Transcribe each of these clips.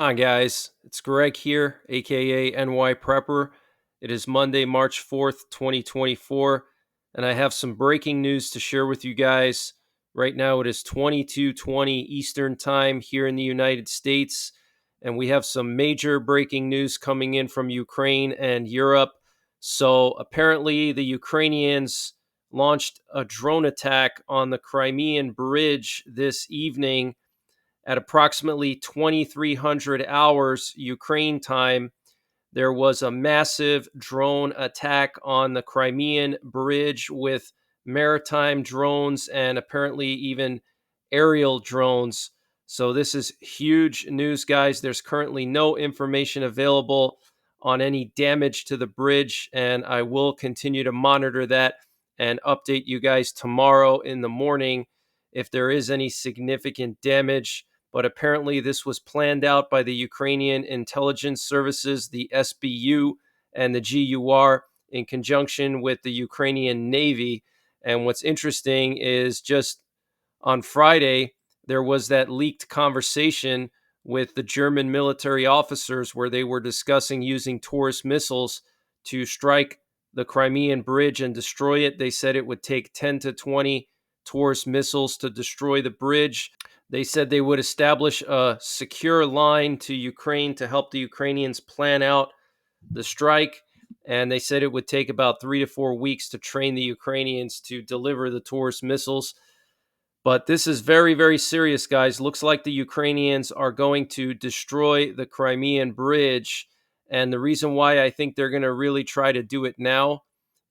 Hi guys, it's Greg here, aka NYPrepper. It is Monday, March 4th, 2024, and I have some breaking news to share with you guys. Right now it is 22:20 Eastern Time here in the United States, and we have some major breaking news coming in from Ukraine and Europe. So apparently the Ukrainians launched a drone attack on the Crimean bridge this evening at approximately 2300 hours Ukraine time. There was a massive drone attack on the Crimean bridge with maritime drones and apparently even aerial drones. So, this is huge news, guys. There's currently no information available on any damage to the bridge, and I will continue to monitor that and update you guys tomorrow in the morning if there is any significant damage. But apparently, this was planned out by the Ukrainian intelligence services, the SBU and the GUR, in conjunction with the Ukrainian Navy. And what's interesting is just on Friday, there was that leaked conversation with the German military officers where they were discussing using Taurus missiles to strike the Crimean bridge and destroy it. They said it would take 10 to 20 Taurus missiles to destroy the bridge. They said they would establish a secure line to Ukraine to help the Ukrainians plan out the strike. And they said it would take about 3 to 4 weeks to train the Ukrainians to deliver the Taurus missiles. But this is very, very serious, guys. Looks like the Ukrainians are going to destroy the Crimean bridge. And the reason why I think they're going to really try to do it now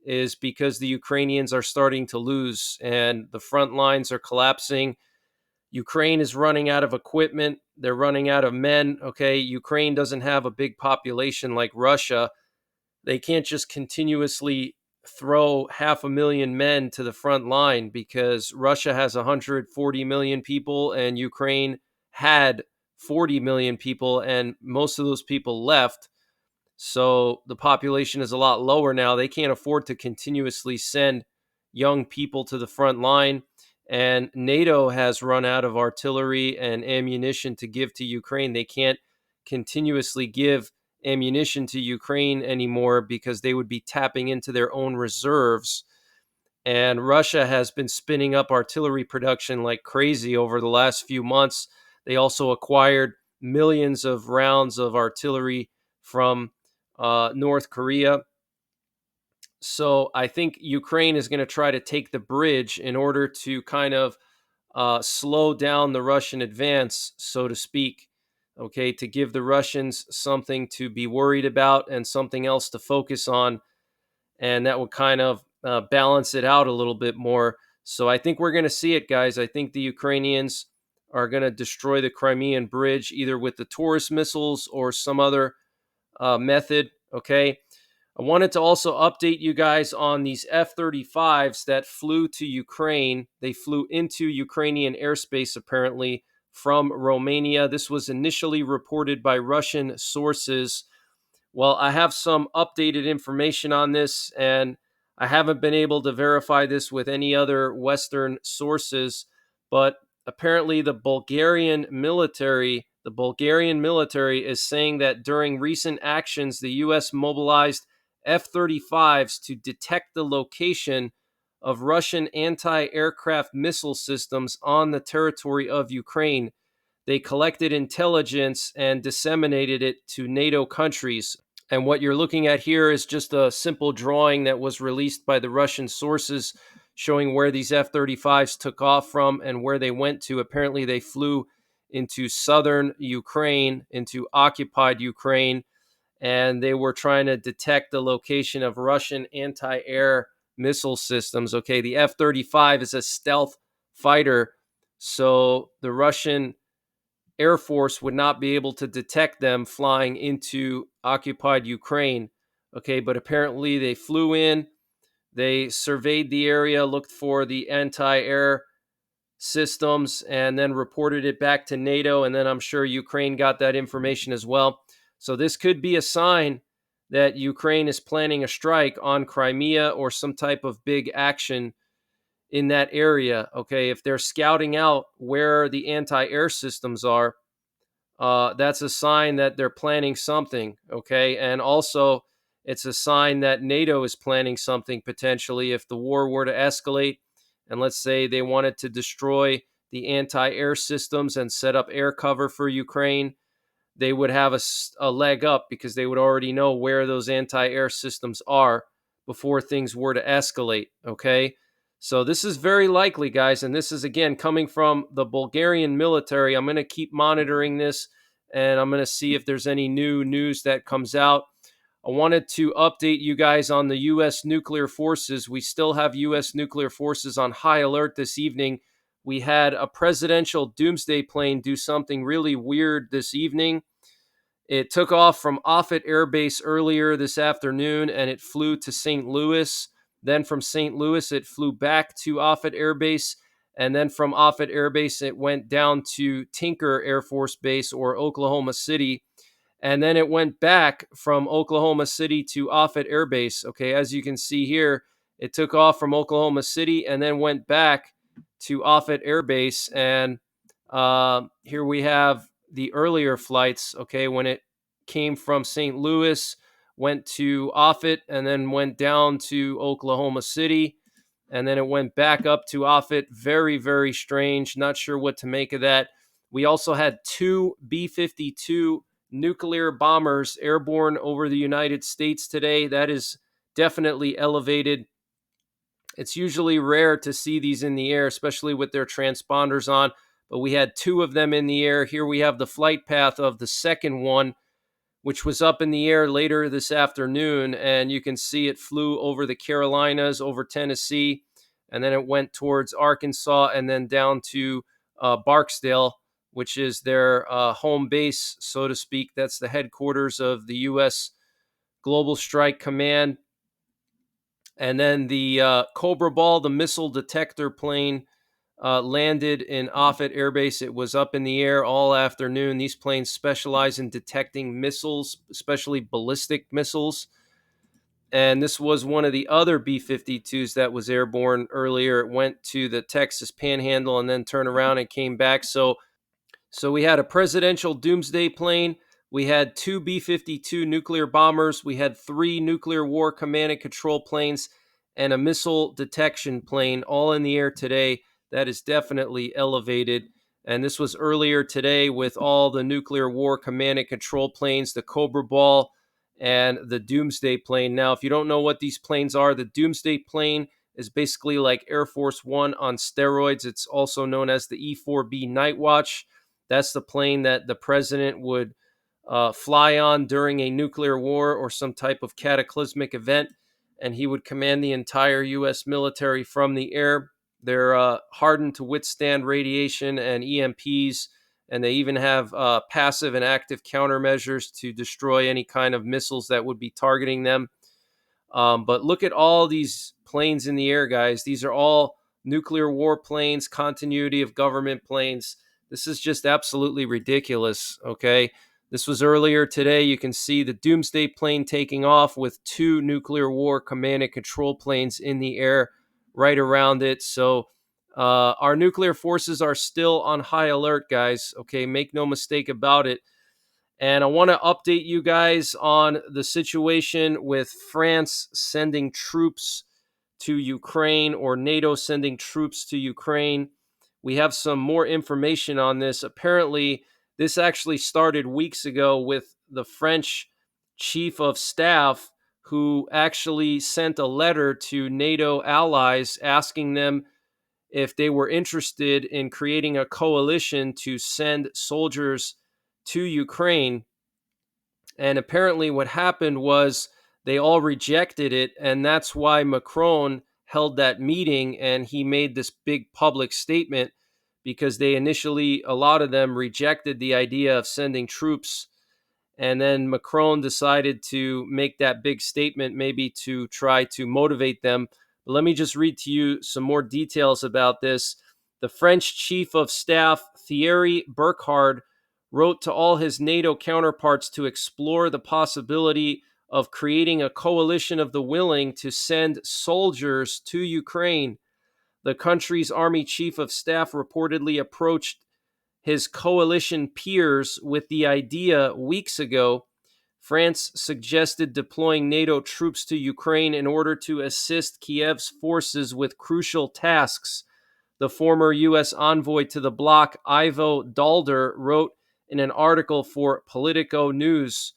is because the Ukrainians are starting to lose and the front lines are collapsing. Ukraine is running out of equipment. They're running out of men. Okay. Ukraine doesn't have a big population like Russia. They can't just continuously throw 500,000 men to the front line because Russia has 140 million people and Ukraine had 40 million people, and most of those people left. So the population is a lot lower now. They can't afford to continuously send young people to the front line. And NATO has run out of artillery and ammunition to give to Ukraine. They can't continuously give ammunition to Ukraine anymore because they would be tapping into their own reserves. And Russia has been spinning up artillery production like crazy over the last few months. They also acquired millions of rounds of artillery from North Korea. So I think Ukraine is going to try to take the bridge in order to kind of slow down the Russian advance, so to speak. Okay, to give the Russians something to be worried about and something else to focus on, and that would kind of balance it out a little bit more. So I think we're going to see it, guys. I think the Ukrainians are going to destroy the Crimean bridge either with the Taurus missiles or some other method. Okay. I wanted to also update you guys on these F-35s that flew to Ukraine. They flew into Ukrainian airspace, apparently, from Romania. This was initially reported by Russian sources. Well, I have some updated information on this, and I haven't been able to verify this with any other Western sources, but apparently the Bulgarian military is saying that during recent actions, the U.S. mobilized F-35s to detect the location of Russian anti-aircraft missile systems on the territory of Ukraine. They collected intelligence and disseminated it to NATO countries. And what you're looking at here is just a simple drawing that was released by the Russian sources showing where these F-35s took off from and where they went to. Apparently, they flew into southern Ukraine, into occupied Ukraine, and they were trying to detect the location of Russian anti-air missile systems. Okay, the F-35 is a stealth fighter, so the Russian Air Force would not be able to detect them flying into occupied Ukraine. Okay, but apparently they flew in, they surveyed the area, looked for the anti-air systems, and then reported it back to NATO. And then I'm sure Ukraine got that information as well. So this could be a sign that Ukraine is planning a strike on Crimea or some type of big action in that area. Okay, if they're scouting out where the anti-air systems are, that's a sign that they're planning something, okay? And also, it's a sign that NATO is planning something potentially if the war were to escalate. And let's say they wanted to destroy the anti air systems and set up air cover for Ukraine, they would have a leg up because they would already know where those anti-air systems are before things were to escalate, okay? So this is very likely, guys, and this is, again, coming from the Bulgarian military. I'm going to keep monitoring this, and I'm going to see if there's any new news that comes out. I wanted to update you guys on the U.S. nuclear forces. We still have U.S. nuclear forces on high alert this evening. We had a presidential doomsday plane do something really weird this evening. It took off from Offutt Air Base earlier this afternoon, and it flew to St. Louis. Then from St. Louis, it flew back to Offutt Air Base. And then from Offutt Air Base, it went down to Tinker Air Force Base, or Oklahoma City. And then it went back from Oklahoma City to Offutt Air Base. Okay, as you can see here, it took off from Oklahoma City and then went back to Offutt Air Base. And here we have the earlier flights, okay, when it came from St. Louis, went to Offutt, and then went down to Oklahoma City, and then it went back up to Offutt. Very, very strange. Not sure what to make of that. We also had 2 B-52 nuclear bombers airborne over the United States today. That is definitely elevated. It's usually rare to see these in the air, especially with their transponders on, but we had 2 of them in the air. Here we have the flight path of the second one, which was up in the air later this afternoon, and you can see it flew over the Carolinas, over Tennessee, and then it went towards Arkansas and then down to Barksdale, which is their home base, so to speak. That's the headquarters of the U.S. Global Strike Command. And then the Cobra Ball, the missile detector plane, landed in Offutt Air Base. It was up in the air all afternoon. These planes specialize in detecting missiles, especially ballistic missiles. And this was one of the other B-52s that was airborne earlier. It went to the Texas Panhandle and then turned around and came back. So we had a presidential doomsday plane. We had 2 B-52 nuclear bombers. We had 3 nuclear war command and control planes and a missile detection plane all in the air today. That is definitely elevated. And this was earlier today with all the nuclear war command and control planes, the Cobra Ball, and the Doomsday plane. Now, if you don't know what these planes are, the Doomsday plane is basically like Air Force One on steroids. It's also known as the E-4B Night Watch. That's the plane that the president would fly on during a nuclear war or some type of cataclysmic event, and he would command the entire U.S. military from the air. They're hardened to withstand radiation and EMPs, and they even have passive and active countermeasures to destroy any kind of missiles that would be targeting them. But look at all these planes in the air, guys. These are all nuclear war planes, continuity of government planes. This is just absolutely ridiculous, okay? This was earlier today. You can see the Doomsday plane taking off with 2 nuclear war command and control planes in the air right around it. So our nuclear forces are still on high alert, guys, okay? Make no mistake about it. And I want to update you guys on the situation with France sending troops to Ukraine, or NATO sending troops to Ukraine. We have some more information on this. Apparently, this actually started weeks ago with the French chief of staff, who actually sent a letter to NATO allies asking them if they were interested in creating a coalition to send soldiers to Ukraine. And apparently what happened was they all rejected it, and that's why Macron held that meeting and he made this big public statement, because they initially, a lot of them rejected the idea of sending troops. And then Macron decided to make that big statement, maybe to try to motivate them. But let me just read to you some more details about this. The French chief of staff, Thierry Burkhard, wrote to all his NATO counterparts to explore the possibility of creating a coalition of the willing to send soldiers to Ukraine. The country's army chief of staff reportedly approached his coalition peers with the idea weeks ago. France suggested deploying NATO troops to Ukraine in order to assist Kiev's forces with crucial tasks. The former U.S. envoy to the bloc, Ivo Dalder, wrote in an article for Politico News.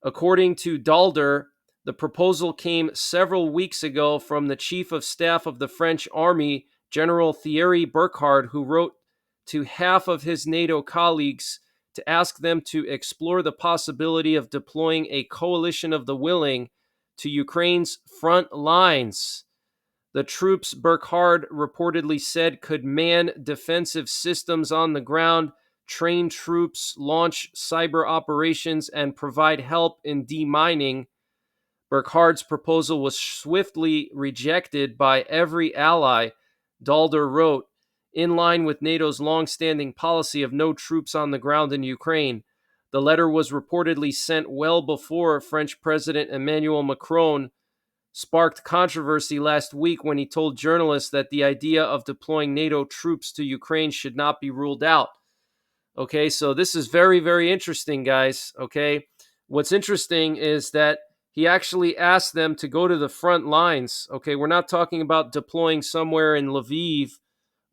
According to Dalder, the proposal came several weeks ago from the Chief of Staff of the French Army, General Thierry Burkhardt, who wrote to half of his NATO colleagues to ask them to explore the possibility of deploying a coalition of the willing to Ukraine's front lines. The troops, Burkhardt reportedly said, could man defensive systems on the ground, train troops, launch cyber operations, and provide help in demining. Burkhardt's proposal was swiftly rejected by every ally, Dalder wrote, in line with NATO's long-standing policy of no troops on the ground in Ukraine. The letter was reportedly sent well before French President Emmanuel Macron sparked controversy last week when he told journalists that the idea of deploying NATO troops to Ukraine should not be ruled out. Okay, so this is very, very interesting, guys. Okay, what's interesting is that he actually asked them to go to the front lines. Okay, we're not talking about deploying somewhere in Lviv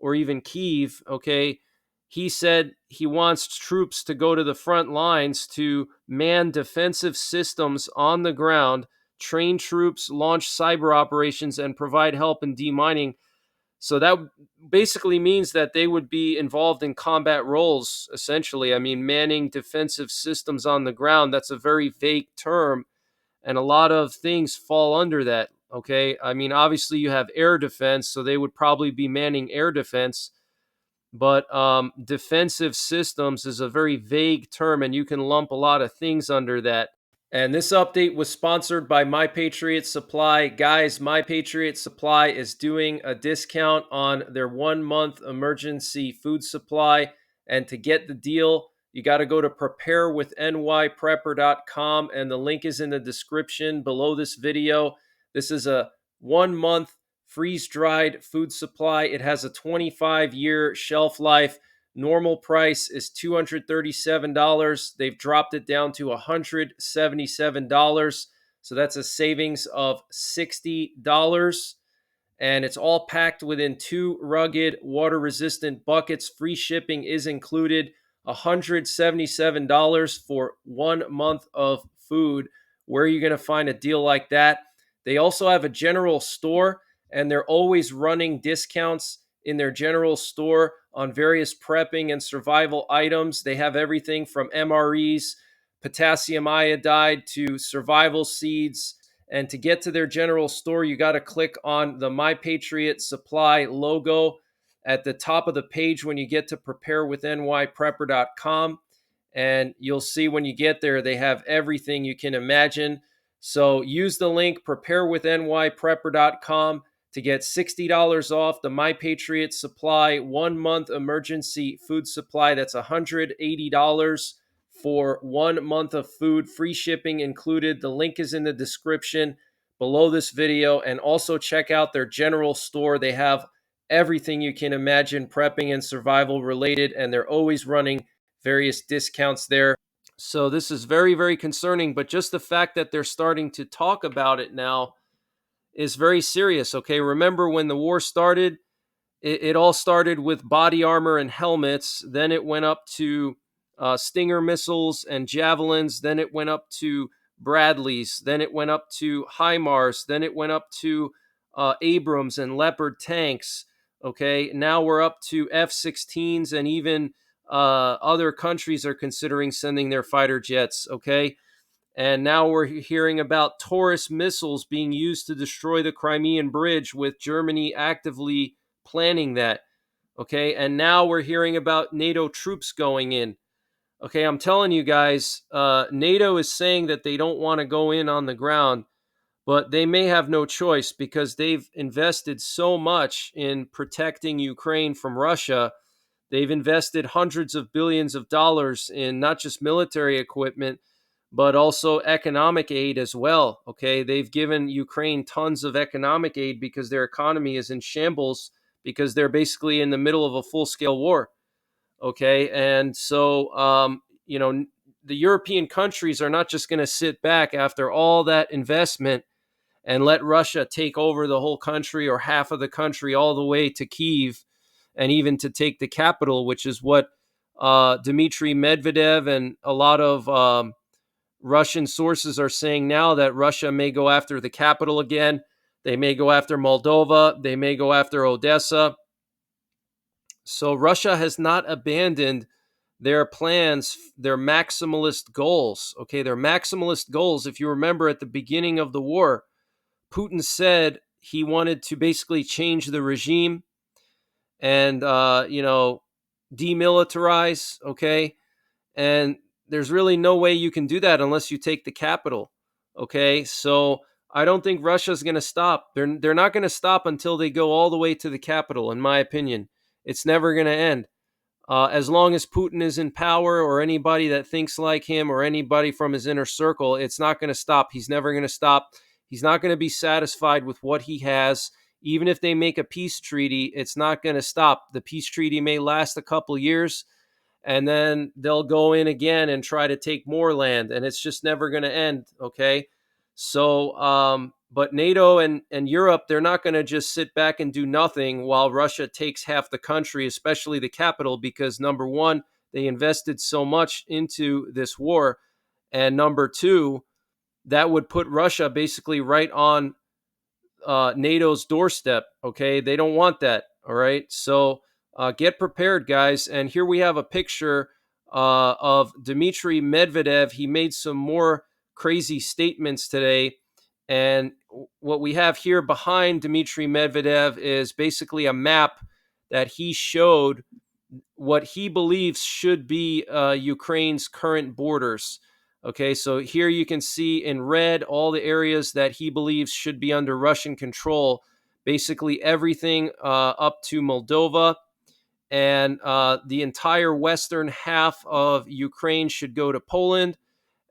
or even Kyiv. Okay, he said he wants troops to go to the front lines to man defensive systems on the ground, train troops, launch cyber operations, and provide help in demining. So that basically means that they would be involved in combat roles, essentially. I mean, manning defensive systems on the ground, that's a very vague term, and a lot of things fall under that, okay? I mean, obviously you have air defense, so they would probably be manning air defense, but defensive systems is a very vague term, and you can lump a lot of things under that. And this update was sponsored by Patriot Supply. Guys, Patriot Supply is doing a discount on their 1-month emergency food supply. And to get the deal, you got to go to preparewithnyprepper.com, and the link is in the description below this video. This is a 1-month freeze-dried food supply. It has a 25-year shelf life. Normal price is $237. They've dropped it down to $177. So that's a savings of $60. And it's all packed within 2 rugged, water-resistant buckets. Free shipping is included. $177 for 1 month of food. Where are you going to find a deal like that? They also have a general store, and they're always running discounts in their general store on various prepping and survival items. They have everything from MREs, potassium iodide, to survival seeds. And to get to their general store, you got to click on the Patriot Supply logo at the top of the page when you get to preparewithnyprepper.com. And you'll see when you get there, they have everything you can imagine. So use the link preparewithnyprepper.com to get $60 off the Patriot Supply 1-month emergency food supply. That's $180 for 1 month of food, free shipping included. The link is in the description below this video. And also check out their general store. They have everything you can imagine prepping and survival related, and they're always running various discounts there. So this is very, very concerning, but just the fact that they're starting to talk about it now is very serious, okay? Remember when the war started, it all started with body armor and helmets. Then it went up to Stinger missiles and javelins. Then it went up to Bradleys. Then it went up to HIMARS. Then it went up to Abrams and Leopard tanks, okay? Now we're up to F-16s, and even other countries are considering sending their fighter jets, okay? And now we're hearing about Taurus missiles being used to destroy the Crimean bridge, with Germany actively planning that. Okay, and now we're hearing about NATO troops going in. Okay, I'm telling you guys, NATO is saying that they don't want to go in on the ground, but they may have no choice because they've invested so much in protecting Ukraine from Russia. They've invested hundreds of billions of dollars in not just military equipment, but also economic aid as well. Okay, they've given Ukraine tons of economic aid because their economy is in shambles, because they're basically in the middle of a full-scale war. Okay. And so, the European countries are not just going to sit back after all that investment and let Russia take over the whole country or half of the country all the way to Kyiv and even to take the capital, which is what Dmitry Medvedev and a lot of Russian sources are saying now, that Russia may go after the capital again. They may go after Moldova. They may go after Odessa. So Russia has not abandoned their plans, their maximalist goals. Okay, their maximalist goals. If you remember at the beginning of the war, Putin said he wanted to basically change the regime and, demilitarize. Okay. And there's really no way you can do that unless you take the capital. Okay. So I don't think Russia's going to stop. They're not going to stop until they go all the way to the capital, in my opinion. It's never going to end. As long as Putin is in power, or anybody that thinks like him, or anybody from his inner circle, it's not going to stop. He's never going to stop. He's not going to be satisfied with what he has. Even if they make a peace treaty, it's not going to stop. The peace treaty may last a couple years, and then they'll go in again and try to take more land, and it's just never going to end. Okay. So, but NATO and Europe, they're not going to just sit back and do nothing while Russia takes half the country, especially the capital, because number one, they invested so much into this war. And number two, that would put Russia basically right on NATO's doorstep. Okay. They don't want that. All right. So get prepared, guys. And here we have a picture of Dmitry Medvedev. He made some more crazy statements today. And what we have here behind Dmitry Medvedev is basically a map that he showed what he believes should be Ukraine's current borders. Okay, so here you can see in red all the areas that he believes should be under Russian control. Basically, everything up to Moldova, and the entire western half of Ukraine should go to Poland.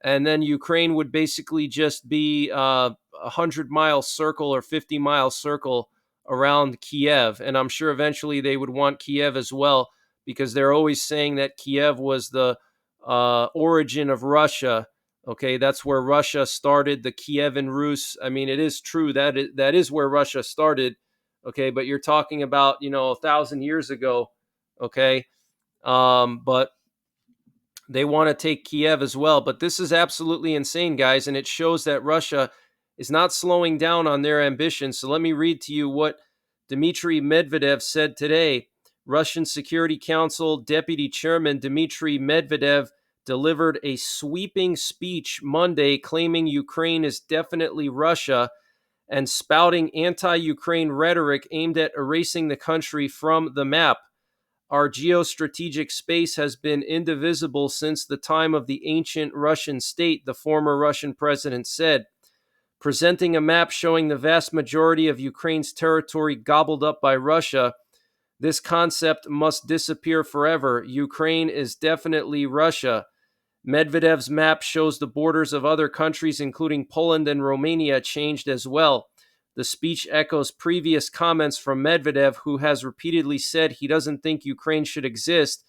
And then Ukraine would basically just be a 100-mile circle or 50-mile circle around Kiev. And I'm sure eventually they would want Kiev as well, because they're always saying that Kiev was the origin of Russia. Okay, that's where Russia started, the Kievan Rus. I mean, it is true that that is where Russia started. Okay, but you're talking about 1,000 years ago. Okay, but they want to take Kiev as well. But this is absolutely insane, guys, and it shows that Russia is not slowing down on their ambitions. So let me read to you what Dmitry Medvedev said today. Russian Security Council Deputy Chairman Dmitry Medvedev delivered a sweeping speech Monday claiming Ukraine is definitely Russia and spouting anti-Ukraine rhetoric aimed at erasing the country from the map. Our geostrategic space has been indivisible since the time of the ancient Russian state, the former Russian president said. Presenting a map showing the vast majority of Ukraine's territory gobbled up by Russia, this concept must disappear forever. Ukraine is definitely Russia. Medvedev's map shows the borders of other countries, including Poland and Romania, changed as well. The speech echoes previous comments from Medvedev, who has repeatedly said he doesn't think Ukraine should exist,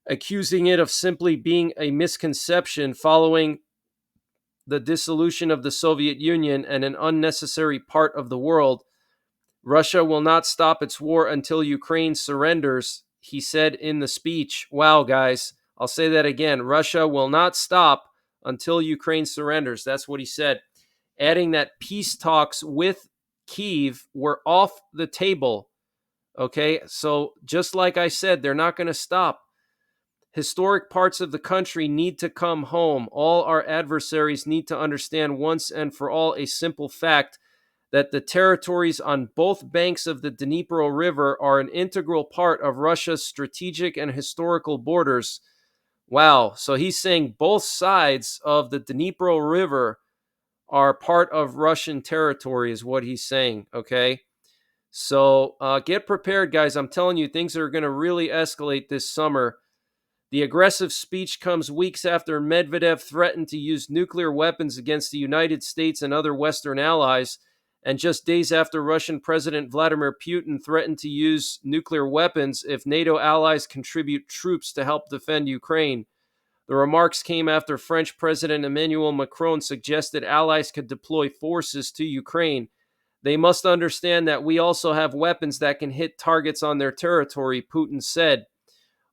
accusing it of simply being a misconception following the dissolution of the Soviet Union and an unnecessary part of the world. Russia will not stop its war until Ukraine surrenders, he said in the speech. Wow, guys, I'll say that again. Russia will not stop until Ukraine surrenders. That's what he said. Adding that peace talks with Kyiv were off the table. Okay, so just like I said, they're not going to stop. Historic parts of the country need to come home. All our adversaries need to understand once and for all a simple fact that the territories on both banks of the Dnipro River are an integral part of Russia's strategic and historical borders. Wow, so he's saying both sides of the Dnipro River are part of Russian territory is what he's saying, okay? So get prepared, guys. I'm telling you, things are going to really escalate this summer. The aggressive speech comes weeks after Medvedev threatened to use nuclear weapons against the United States and other Western allies, And just days after Russian President Vladimir Putin threatened to use nuclear weapons if NATO allies contribute troops to help defend Ukraine. The remarks came after French President Emmanuel Macron suggested allies could deploy forces to Ukraine. They must understand that we also have weapons that can hit targets on their territory, Putin said.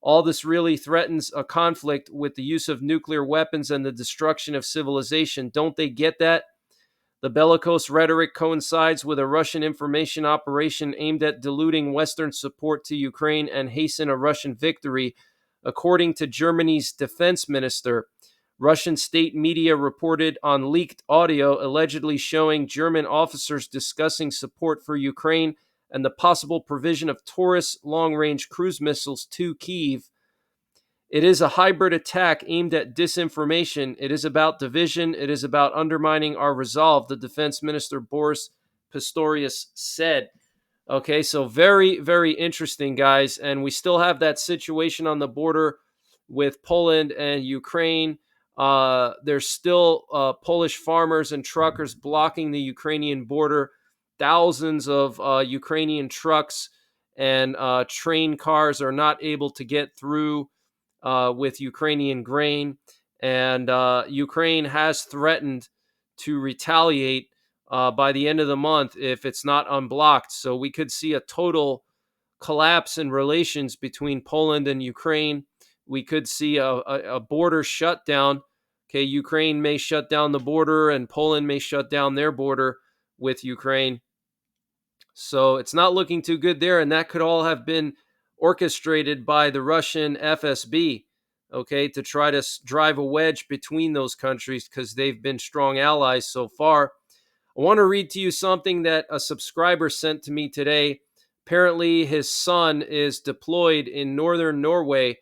All this really threatens a conflict with the use of nuclear weapons and the destruction of civilization. Don't they get that? The bellicose rhetoric coincides with a Russian information operation aimed at diluting Western support to Ukraine and hasten a Russian victory, according to Germany's defense minister. Russian state media reported on leaked audio allegedly showing German officers discussing support for Ukraine and the possible provision of Taurus long-range cruise missiles to Kyiv. It is a hybrid attack aimed at disinformation. It is about division. It is about undermining our resolve, the defense minister Boris Pistorius said. Okay, so very, very interesting, guys. And we still have that situation on the border with Poland and Ukraine. There's still Polish farmers and truckers blocking the Ukrainian border. Thousands of Ukrainian trucks and train cars are not able to get through with Ukrainian grain. And Ukraine has threatened to retaliate by the end of the month if it's not unblocked. So we could see a total collapse in relations between Poland and Ukraine. We could see a border shutdown. Okay, Ukraine may shut down the border and Poland may shut down their border with Ukraine. So it's not looking too good there, and that could all have been orchestrated by the Russian FSB, okay, to try to drive a wedge between those countries because they've been strong allies so far. I want to read to you something that a subscriber sent to me today. Apparently, his son is deployed in northern Norway.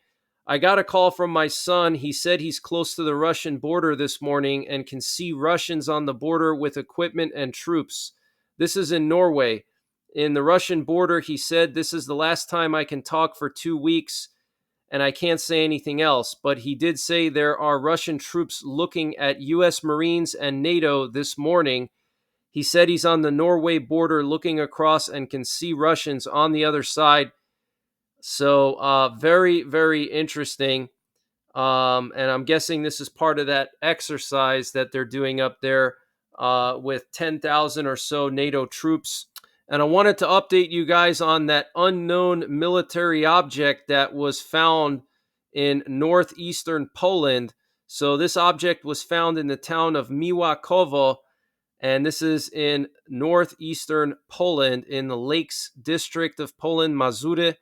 I got a call from my son. He said he's close to the Russian border this morning and can see Russians on the border with equipment and troops. This is in Norway. In the Russian border, he said, "This is the last time I can talk for 2 weeks, and I can't say anything else." But he did say there are Russian troops looking at U.S. Marines and NATO this morning. He said he's on the Norway border looking across and can see Russians on the other side. So very, very interesting. And I'm guessing this is part of that exercise that they're doing up there with 10,000 or so NATO troops. And I wanted to update you guys on that unknown military object that was found in northeastern Poland. So this object was found in the town of Miłakowo, and this is in northeastern Poland in the Lakes District of Poland, Mazury.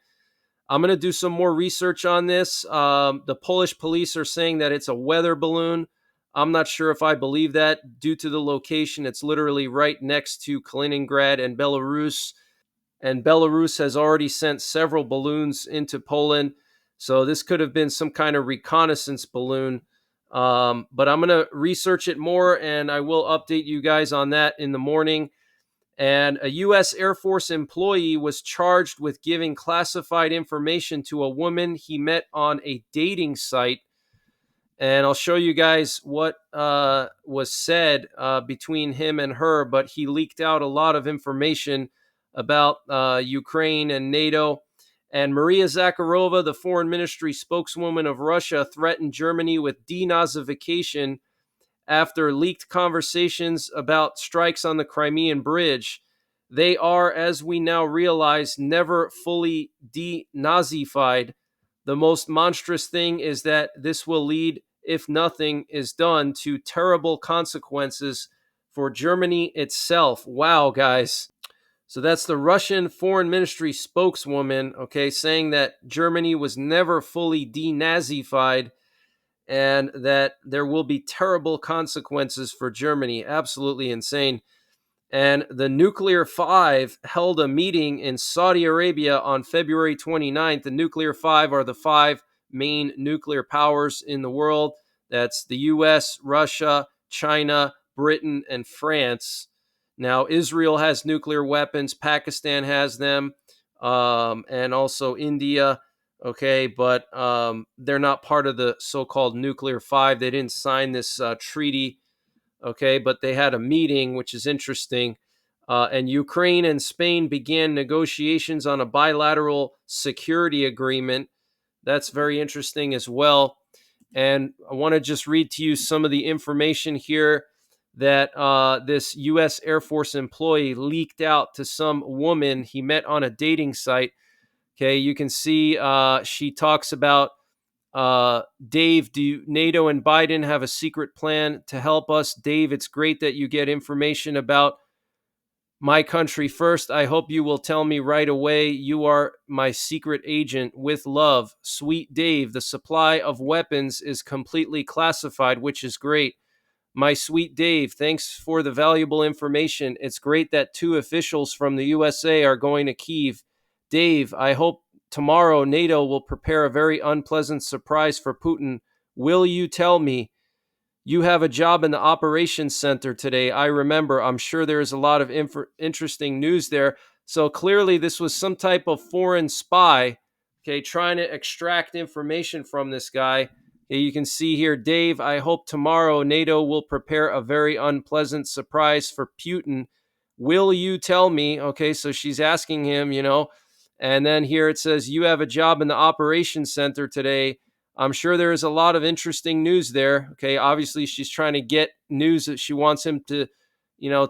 I'm going to do some more research on this. The Polish police are saying that it's a weather balloon. I'm not sure if I believe that due to the location. It's literally right next to Kaliningrad and Belarus. And Belarus has already sent several balloons into Poland. So this could have been some kind of reconnaissance balloon. But I'm going to research it more, and I will update you guys on that in the morning. And a U.S. Air Force employee was charged with giving classified information to a woman he met on a dating site. And I'll show you guys what was said between him and her, but he leaked out a lot of information about Ukraine and NATO. And Maria Zakharova, the foreign ministry spokeswoman of Russia, threatened Germany with denazification after leaked conversations about strikes on the Crimean bridge. They are, as we now realize, never fully denazified. The most monstrous thing is that this will lead, if nothing is done, to terrible consequences for Germany itself. Wow, guys. So that's the Russian foreign ministry spokeswoman, okay, saying that Germany was never fully denazified and that there will be terrible consequences for Germany. Absolutely insane. And the Nuclear Five held a meeting in Saudi Arabia on February 29th. The Nuclear Five are the five main nuclear powers in the world. That's the US, Russia, China, Britain, and France. Now, Israel has nuclear weapons. Pakistan has them, and also India. Okay, but they're not part of the so-called Nuclear Five. They didn't sign this treaty. Okay, but they had a meeting, which is interesting. And Ukraine and Spain began negotiations on a bilateral security agreement. That's very interesting as well. And I want to just read to you some of the information here that this U.S. Air Force employee leaked out to some woman he met on a dating site. Okay, you can see she talks about Dave, do NATO and Biden have a secret plan to help us? Dave, it's great that you get information about my country first. I hope you will tell me right away. You are my secret agent. With love, sweet Dave. The supply of weapons is completely classified, which is great. My sweet Dave, thanks for the valuable information. It's great that two officials from the USA are going to Kyiv. Dave, I hope tomorrow NATO will prepare a very unpleasant surprise for Putin. Will you tell me? You have a job in the operations center today. I remember. I'm sure there is a lot of interesting news there. So clearly, this was some type of foreign spy, okay, trying to extract information from this guy. Okay, you can see here, Dave, I hope tomorrow NATO will prepare a very unpleasant surprise for Putin. Will you tell me? Okay, so she's asking him, and then here it says, you have a job in the operations center today. I'm sure there is a lot of interesting news there. Okay, obviously she's trying to get news that she wants him to,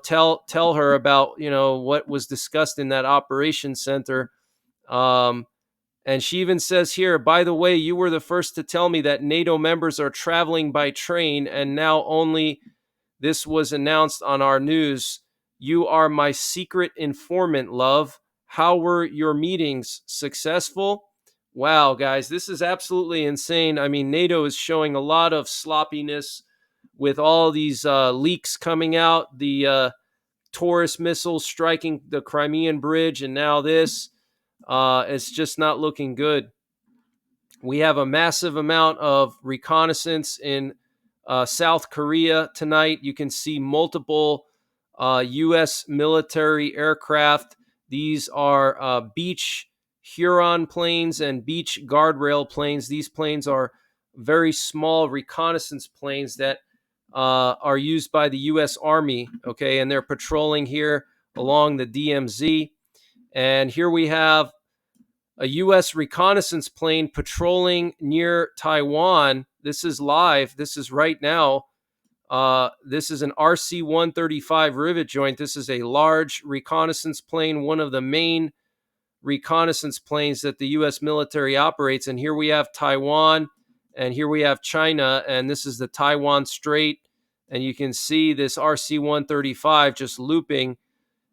tell her about, what was discussed in that operations center. And she even says here, by the way, you were the first to tell me that NATO members are traveling by train, and now only this was announced on our news. You are my secret informant, love. How were your meetings? Successful? Wow, guys, this is absolutely insane. I mean, NATO is showing a lot of sloppiness with all these leaks coming out, the Taurus missiles striking the Crimean bridge, and now this. It's just not looking good. We have a massive amount of reconnaissance in South Korea tonight. You can see multiple U.S. military aircraft. These are Beach Huron planes and Beach Guardrail planes. These planes are very small reconnaissance planes that are used by the U.S. Army, okay, and they're patrolling here along the DMZ. And here we have a U.S. reconnaissance plane patrolling near Taiwan. This is live. This is right now. This is an RC-135 rivet joint. This is a large reconnaissance plane, one of the main reconnaissance planes that the U.S. military operates. And here we have Taiwan, and here we have China, and this is the Taiwan Strait. And you can see this RC-135 just looping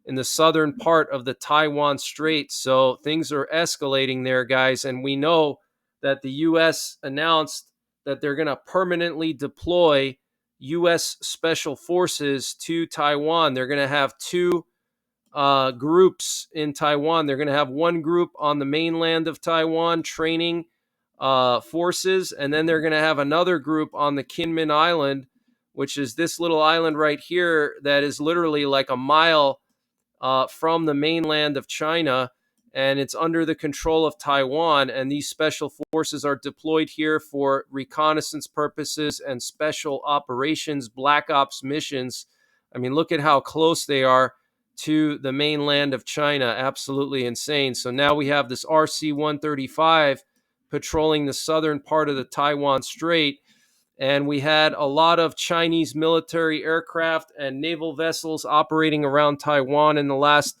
in the southern part of the Taiwan Strait. So things are escalating there, guys. And we know that the U.S. announced that they're going to permanently deploy U.S. Special Forces to Taiwan. They're going to have two groups in Taiwan. They're going to have one group on the mainland of Taiwan training forces, and then they're going to have another group on the Kinmen Island, which is this little island right here that is literally like a mile from the mainland of China, and it's under the control of Taiwan. And these special forces are deployed here for reconnaissance purposes and special operations, black ops missions. I mean, look at how close they are to the mainland of China. Absolutely insane. So now we have this RC-135 patrolling the southern part of the Taiwan Strait. And we had a lot of Chinese military aircraft and naval vessels operating around Taiwan in the last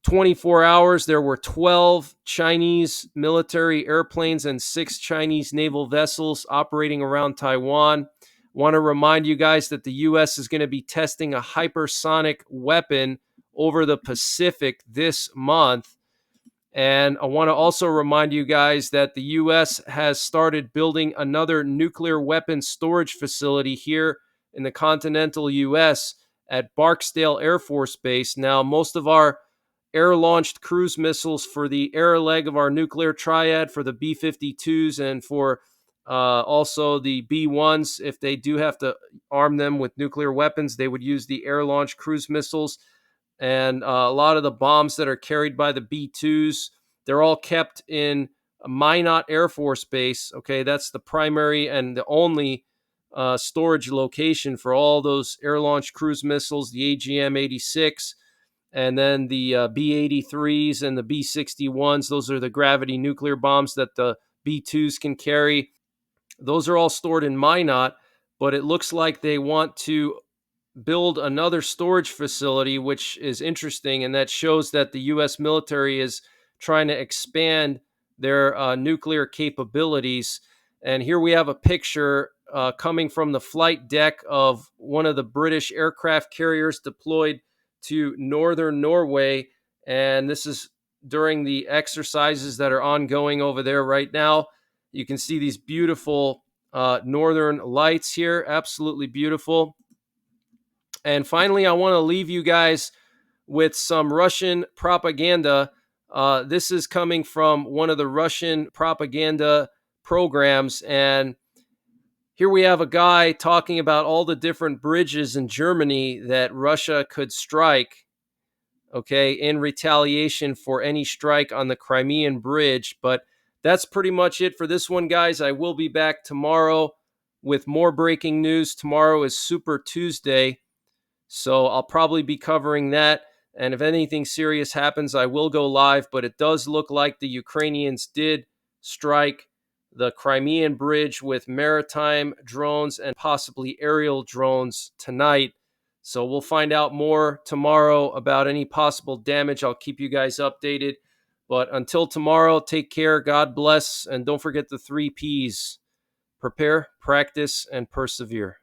24 hours. There were 12 Chinese military airplanes and 6 Chinese naval vessels operating around Taiwan. Want to remind you guys that the U.S. is going to be testing a hypersonic weapon over the Pacific this month. And I want to also remind you guys that the U.S. has started building another nuclear weapons storage facility here in the continental U.S. at Barksdale Air Force Base. Now, most of our air-launched cruise missiles for the air leg of our nuclear triad, for the B-52s, and for also the B-1s, if they do have to arm them with nuclear weapons, they would use the air-launched cruise missiles. And a lot of the bombs that are carried by the B-2s, they're all kept in Minot Air Force Base. Okay, that's the primary and the only storage location for all those air-launched cruise missiles, the AGM-86. And then the B-83s and the B-61s, those are the gravity nuclear bombs that the B-2s can carry. Those are all stored in Minot, but it looks like they want to build another storage facility, which is interesting, and that shows that the U.S. military is trying to expand their nuclear capabilities. And here we have a picture coming from the flight deck of one of the British aircraft carriers deployed to northern Norway. And this is during the exercises that are ongoing over there right now. You can see these beautiful northern lights here, absolutely beautiful. And finally, I want to leave you guys with some Russian propaganda. This is coming from one of the Russian propaganda programs. And here we have a guy talking about all the different bridges in Germany that Russia could strike, okay, in retaliation for any strike on the Crimean bridge. But that's pretty much it for this one, guys. I will be back tomorrow with more breaking news. Tomorrow is Super Tuesday. So I'll probably be covering that. And if anything serious happens, I will go live. But it does look like the Ukrainians did strike the Crimean bridge with maritime drones and possibly aerial drones tonight. So we'll find out more tomorrow about any possible damage. I'll keep you guys updated. But until tomorrow, take care. God bless. And don't forget the 3 Ps: prepare, practice, and persevere.